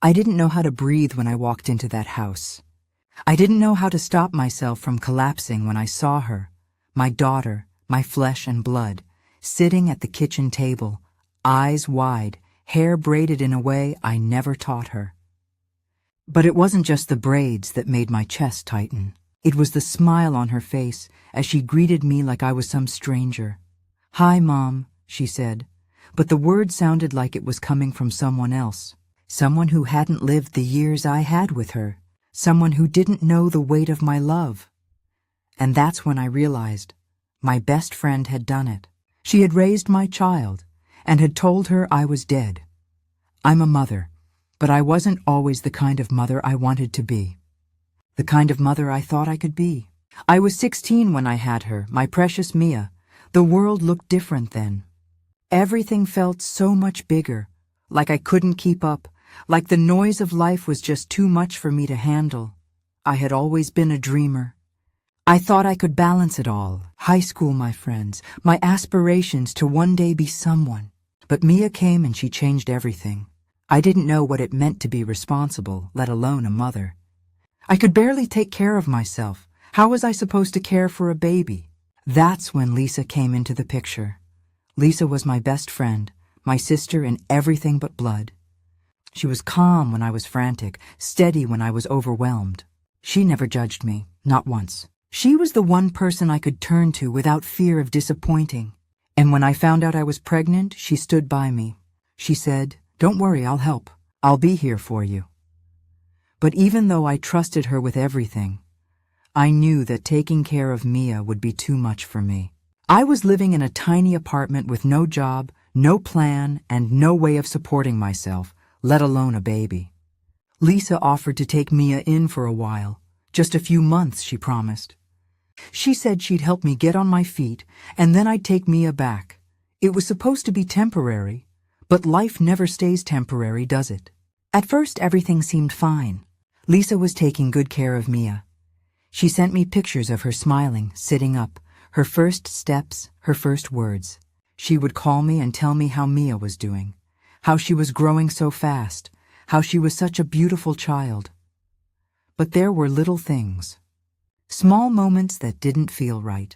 I didn't know how to breathe when I walked into that house. I didn't know how to stop myself from collapsing when I saw her, my daughter, my flesh and blood, sitting at the kitchen table, eyes wide, hair braided in a way I never taught her. But it wasn't just the braids that made my chest tighten. It was the smile on her face as she greeted me like I was some stranger. "Hi, Mom," she said, but the word sounded like it was coming from someone else, someone who hadn't lived the years I had with her, someone who didn't know the weight of my love. And that's when I realized my best friend had done it. She had raised my child and had told her I was dead. I'm a mother, but I wasn't always the kind of mother I wanted to be. The kind of mother I thought I could be. I was 16 when I had her, my precious Mia. The world looked different then. Everything felt so much bigger, like I couldn't keep up, like the noise of life was just too much for me to handle. I had always been a dreamer. I thought I could balance it all, high school, my friends, my aspirations to one day be someone. But Mia came and she changed everything. I didn't know what it meant to be responsible, let alone a mother. I could barely take care of myself. How was I supposed to care for a baby? That's when Lisa came into the picture. Lisa was my best friend, my sister in everything but blood. She was calm when I was frantic, steady when I was overwhelmed. She never judged me, not once. She was the one person I could turn to without fear of disappointing. And when I found out I was pregnant, she stood by me. She said, "Don't worry, I'll help. I'll be here for you." But even though I trusted her with everything, I knew that taking care of Mia would be too much for me. I was living in a tiny apartment with no job, no plan, and no way of supporting myself, let alone a baby. Lisa offered to take Mia in for a while, just a few months, she promised. She said she'd help me get on my feet, and then I'd take Mia back. It was supposed to be temporary, but life never stays temporary, does it? At first, everything seemed fine. Lisa was taking good care of Mia. She sent me pictures of her smiling, sitting up, her first steps, her first words. She would call me and tell me how Mia was doing, how she was growing so fast, how she was such a beautiful child. But there were little things, small moments that didn't feel right.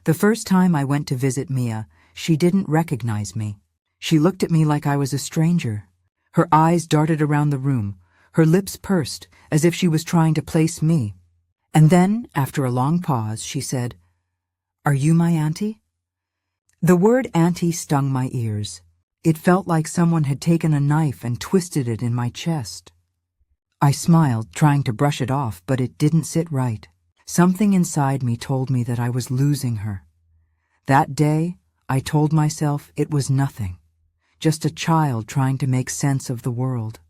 The first time I went to visit Mia, she didn't recognize me. She looked at me like I was a stranger. Her eyes darted around the room, her lips pursed, as if she was trying to place me. And then, after a long pause, she said, "Are you my auntie?" The word auntie stung my ears. It felt like someone had taken a knife and twisted it in my chest. I smiled, trying to brush it off, but it didn't sit right. Something inside me told me that I was losing her. That day, I told myself it was nothing, just a child trying to make sense of the world.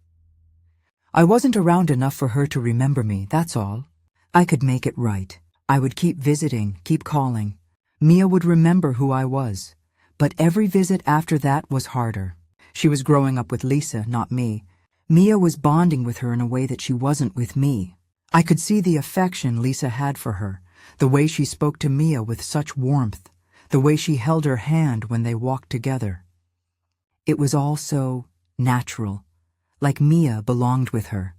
I wasn't around enough for her to remember me, that's all. I could make it right. I would keep visiting, keep calling. Mia would remember who I was. But every visit after that was harder. She was growing up with Lisa, not me. Mia was bonding with her in a way that she wasn't with me. I could see the affection Lisa had for her, the way she spoke to Mia with such warmth, the way she held her hand when they walked together. It was all so natural, like Mia belonged with her.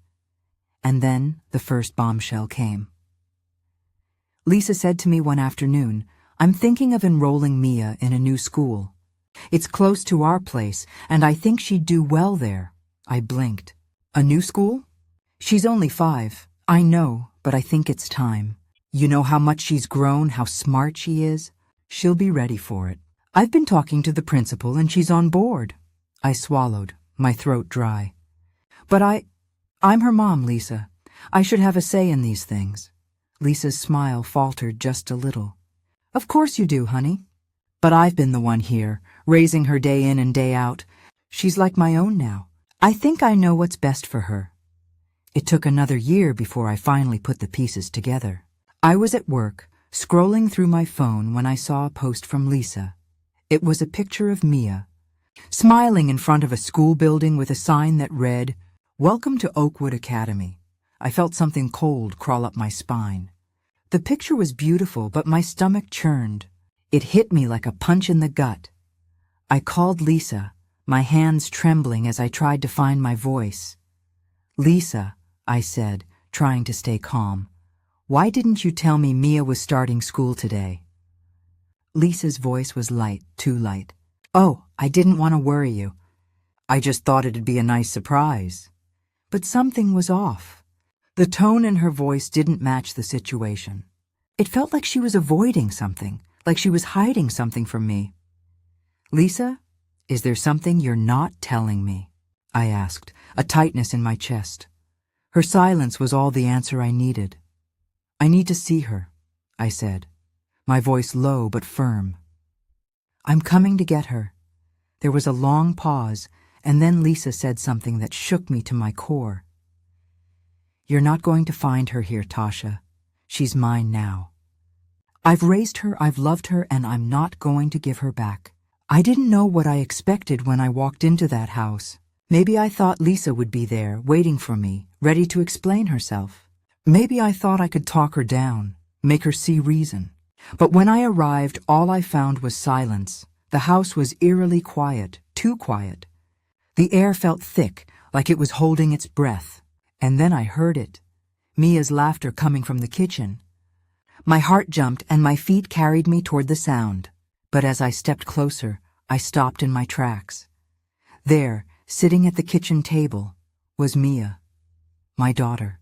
And then the first bombshell came. Lisa said to me one afternoon, "I'm thinking of enrolling Mia in a new school. It's close to our place, and I think she'd do well there." I blinked. "A new school?" "She's only 5. I know, but I think it's time. You know how much she's grown, how smart she is? She'll be ready for it. I've been talking to the principal and she's on board." I swallowed, my throat dry. "But I'm her mom, Lisa. I should have a say in these things." Lisa's smile faltered just a little. "Of course you do, honey. But I've been the one here, raising her day in and day out. She's like my own now. I think I know what's best for her." It took another year before I finally put the pieces together. I was at work, scrolling through my phone when I saw a post from Lisa. It was a picture of Mia, smiling in front of a school building with a sign that read, "Welcome to Oakwood Academy." I felt something cold crawl up my spine. The picture was beautiful, but my stomach churned. It hit me like a punch in the gut. I called Lisa, my hands trembling as I tried to find my voice. "Lisa," I said, trying to stay calm, "why didn't you tell me Mia was starting school today?" Lisa's voice was light, too light. "Oh, I didn't want to worry you. I just thought it'd be a nice surprise." But something was off. The tone in her voice didn't match the situation. It felt like she was avoiding something, like she was hiding something from me. "Lisa, is there something you're not telling me?" I asked, a tightness in my chest. Her silence was all the answer I needed. "I need to see her," I said, my voice low but firm. "I'm coming to get her." There was a long pause, and then Lisa said something that shook me to my core. "You're not going to find her here, Tasha. She's mine now. I've raised her, I've loved her, and I'm not going to give her back." I didn't know what I expected when I walked into that house. Maybe I thought Lisa would be there, waiting for me, ready to explain herself. Maybe I thought I could talk her down, make her see reason. But when I arrived, all I found was silence. The house was eerily quiet, too quiet. The air felt thick, like it was holding its breath. And then I heard it. Mia's laughter coming from the kitchen. My heart jumped and my feet carried me toward the sound. But as I stepped closer, I stopped in my tracks. There, sitting at the kitchen table, was Mia, my daughter.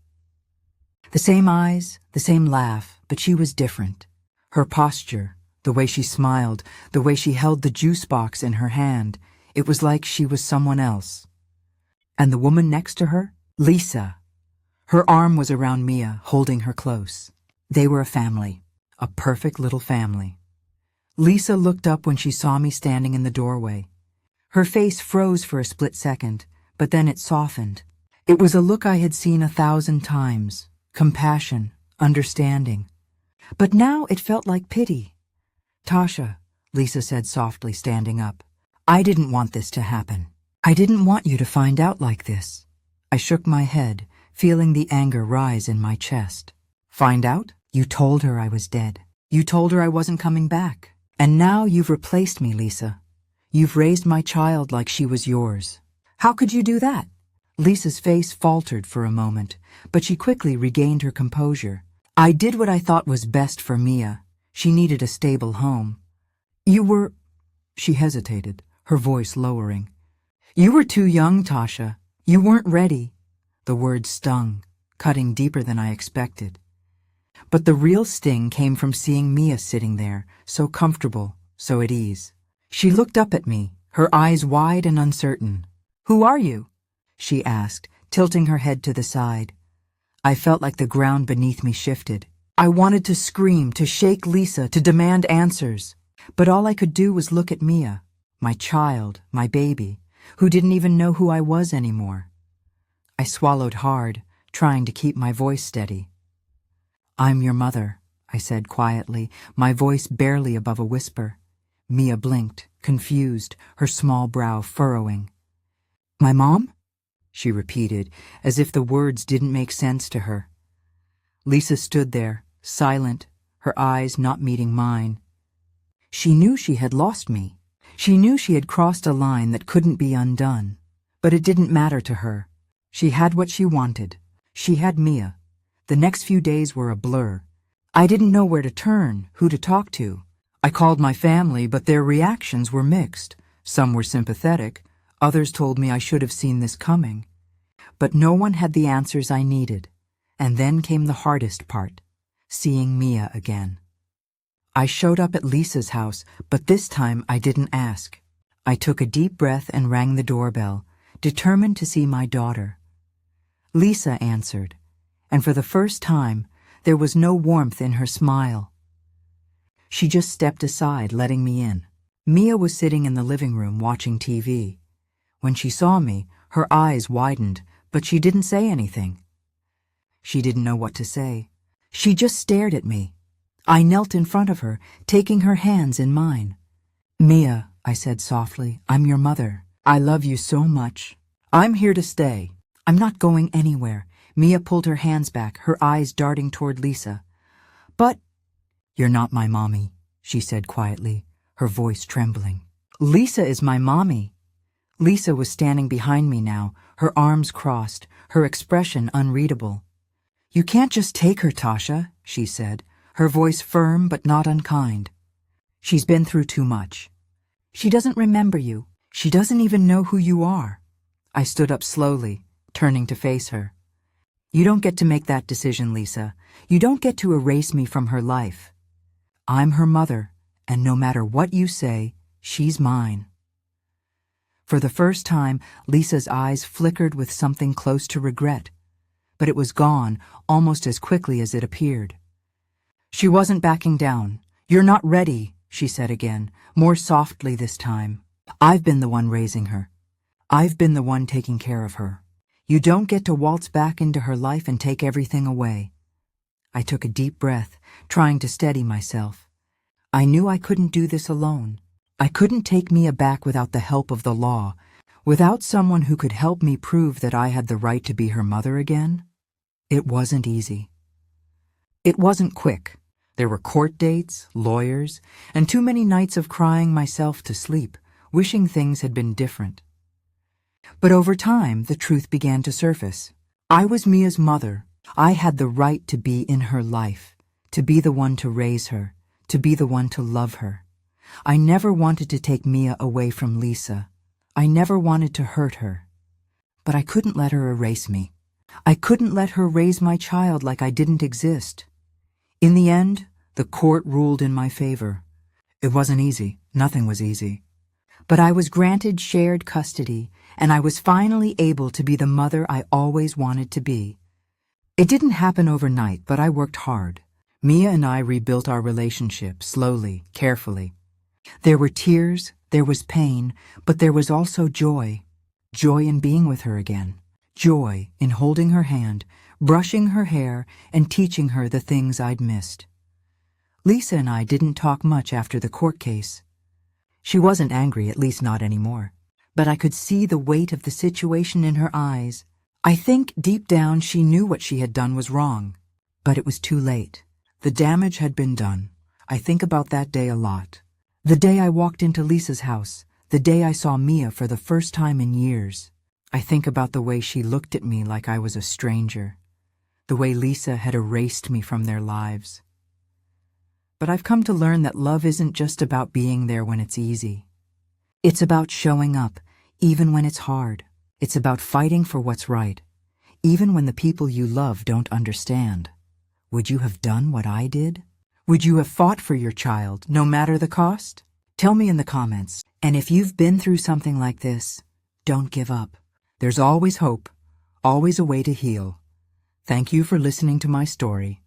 The same eyes, the same laugh, but she was different. Her posture, the way she smiled, the way she held the juice box in her hand, it was like she was someone else. And the woman next to her? Lisa. Her arm was around Mia, holding her close. They were a family, a perfect little family. Lisa looked up when she saw me standing in the doorway. Her face froze for a split second, but then it softened. It was a look I had seen 1,000 times, compassion, understanding. But now it felt like pity. "Tasha," Lisa said softly, standing up, "I didn't want this to happen. I didn't want you to find out like this." I shook my head, feeling the anger rise in my chest. "Find out? You told her I was dead. You told her I wasn't coming back. And now you've replaced me, Lisa. You've raised my child like she was yours. How could you do that?" Lisa's face faltered for a moment, but she quickly regained her composure. "I did what I thought was best for Mia. She needed a stable home. You were—" She hesitated, her voice lowering. "You were too young, Tasha. You weren't ready." The words stung, cutting deeper than I expected. But the real sting came from seeing Mia sitting there, so comfortable, so at ease. She looked up at me, her eyes wide and uncertain. "Who are you?" she asked, tilting her head to the side. I felt like the ground beneath me shifted. I wanted to scream, to shake Lisa, to demand answers. But all I could do was look at Mia, my child, my baby, who didn't even know who I was anymore. I swallowed hard, trying to keep my voice steady. "I'm your mother," I said quietly, my voice barely above a whisper. Mia blinked, confused, her small brow furrowing. "My mom?" she repeated, as if the words didn't make sense to her. Lisa stood there, silent, her eyes not meeting mine. She knew she had lost me. She knew she had crossed a line that couldn't be undone. But it didn't matter to her. She had what she wanted. She had Mia. The next few days were a blur. I didn't know where to turn, who to talk to. I called my family, but their reactions were mixed. Some were sympathetic. Others told me I should have seen this coming. But no one had the answers I needed. And then came the hardest part, seeing Mia again. I showed up at Lisa's house, but this time I didn't ask. I took a deep breath and rang the doorbell, determined to see my daughter. Lisa answered, and for the first time, there was no warmth in her smile. She just stepped aside, letting me in. Mia was sitting in the living room watching TV. When she saw me, her eyes widened, but she didn't say anything. She didn't know what to say. She just stared at me. I knelt in front of her, taking her hands in mine. "Mia," I said softly, "I'm your mother. I love you so much. I'm here to stay. I'm not going anywhere." Mia pulled her hands back, her eyes darting toward Lisa. "But—" "You're not my mommy," she said quietly, her voice trembling. "Lisa is my mommy. Lisa was standing behind me now, her arms crossed, her expression unreadable. "You can't just take her, Tasha," she said, her voice firm but not unkind. "She's been through too much. She doesn't remember you. She doesn't even know who you are." I stood up slowly, turning to face her. "You don't get to make that decision, Lisa. You don't get to erase me from her life. I'm her mother, and no matter what you say, she's mine." For the first time, Lisa's eyes flickered with something close to regret, but it was gone almost as quickly as it appeared. She wasn't backing down. "You're not ready," she said again, more softly this time. "I've been the one raising her. I've been the one taking care of her. You don't get to waltz back into her life and take everything away." I took a deep breath, trying to steady myself. I knew I couldn't do this alone. I couldn't take Mia back without the help of the law, without someone who could help me prove that I had the right to be her mother again. It wasn't easy. It wasn't quick. There were court dates, lawyers, and too many nights of crying myself to sleep, wishing things had been different. But over time, the truth began to surface. I was Mia's mother. I had the right to be in her life, to be the one to raise her, to be the one to love her. I never wanted to take Mia away from Lisa. I never wanted to hurt her. But I couldn't let her erase me. I couldn't let her raise my child like I didn't exist. In the end, the court ruled in my favor. It wasn't easy. Nothing was easy. But I was granted shared custody, and I was finally able to be the mother I always wanted to be. It didn't happen overnight, but I worked hard. Mia and I rebuilt our relationship, slowly, carefully. There were tears, there was pain, but there was also joy. Joy in being with her again. Joy in holding her hand, brushing her hair, and teaching her the things I'd missed. Lisa and I didn't talk much after the court case. She wasn't angry, at least not anymore. But I could see the weight of the situation in her eyes. I think deep down she knew what she had done was wrong. But it was too late. The damage had been done. I think about that day a lot. The day I walked into Lisa's house, the day I saw Mia for the first time in years. I think about the way she looked at me like I was a stranger, the way Lisa had erased me from their lives. But I've come to learn that love isn't just about being there when it's easy. It's about showing up, even when it's hard. It's about fighting for what's right, even when the people you love don't understand. Would you have done what I did? Would you have fought for your child, no matter the cost? Tell me in the comments. And if you've been through something like this, don't give up. There's always hope, always a way to heal. Thank you for listening to my story.